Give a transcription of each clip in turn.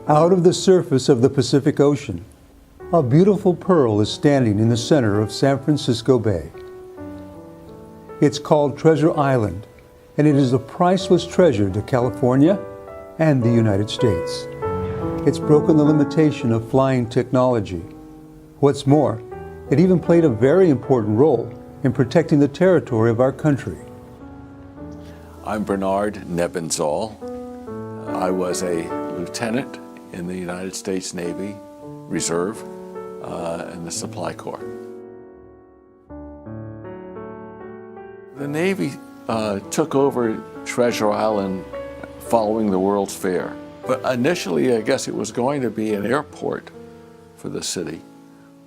Out of the surface of the Pacific Ocean, a beautiful pearl is standing in the center of San Francisco Bay. It's called Treasure Island, and it is a priceless treasure to California and the United States. It's broken the limitation of flying technology. What's more, it even played a very important role in protecting the territory of our country. I'm Bernard Nebenzahl. I was a lieutenant in the United States Navy Reserve and the Supply Corps. The Navy took over Treasure Island following the World's Fair. But initially, I guess it was going to be an airport for the city,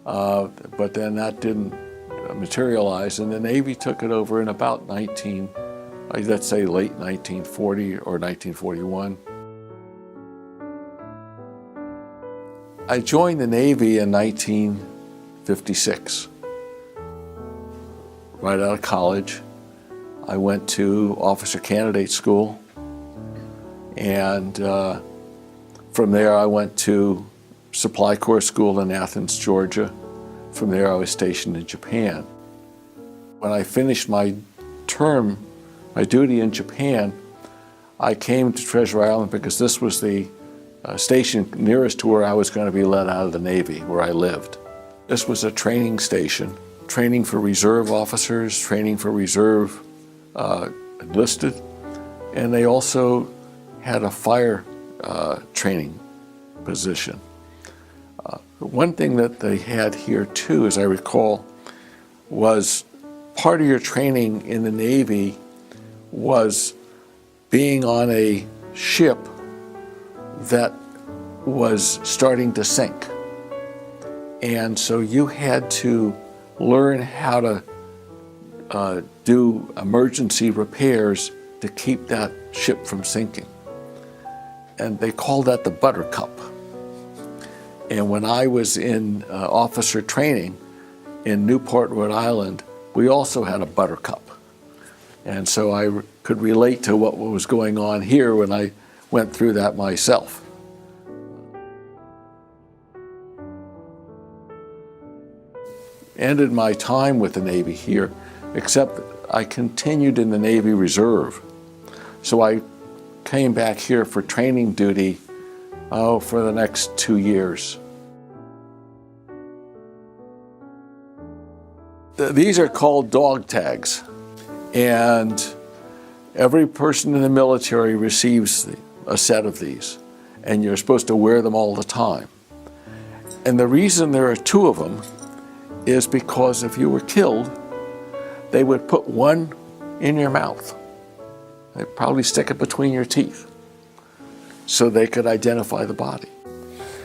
but then that didn't materialize, and the Navy took it over in about let's say late 1940 or 1941. I joined the Navy in 1956. Right out of college, I went to officer candidate school, and from there I went to Supply Corps School in Athens, Georgia. From there I was stationed in Japan. When I finished my duty in Japan, I came to Treasure Island because this was the station nearest to where I was going to be let out of the Navy, where I lived. This was a training station, training for reserve officers, training for reserve enlisted, and they also had a fire training position. One thing that they had here too, as I recall, was part of your training in the Navy was being on a ship that was starting to sink. And so you had to learn how to do emergency repairs to keep that ship from sinking. And they called that the Buttercup. And when I was in officer training in Newport, Rhode Island, we also had a Buttercup. And so I could relate to what was going on here when I went through that myself. Ended my time with the Navy here, except I continued in the Navy Reserve. So I came back here for training duty for the next 2 years. These are called dog tags, and every person in the military receives a set of these, and you're supposed to wear them all the time. And the reason there are 2 of them is because if you were killed, they would put one in your mouth. They'd probably stick it between your teeth so they could identify the body.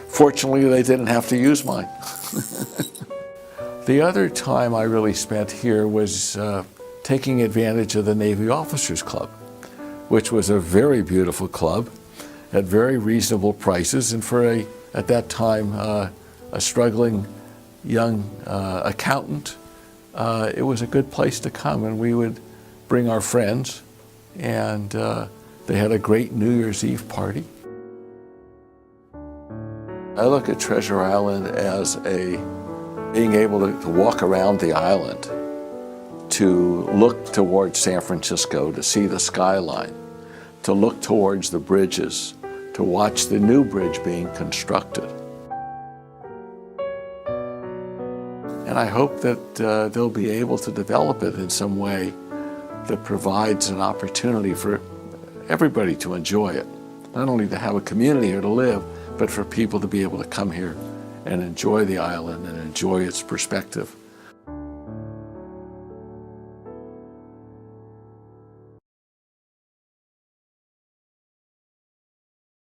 Fortunately, they didn't have to use mine. The other time I really spent here was taking advantage of the Navy Officers Club, which was a very beautiful club at very reasonable prices, and for at that time, a struggling young accountant, it was a good place to come, and we would bring our friends, and they had a great New Year's Eve party. I look at Treasure Island as being able to walk around the island, to look towards San Francisco, to see the skyline, to look towards the bridges, to watch the new bridge being constructed. And I hope that they'll be able to develop it in some way that provides an opportunity for everybody to enjoy it. Not only to have a community here to live, but for people to be able to come here and enjoy the island and enjoy its perspective.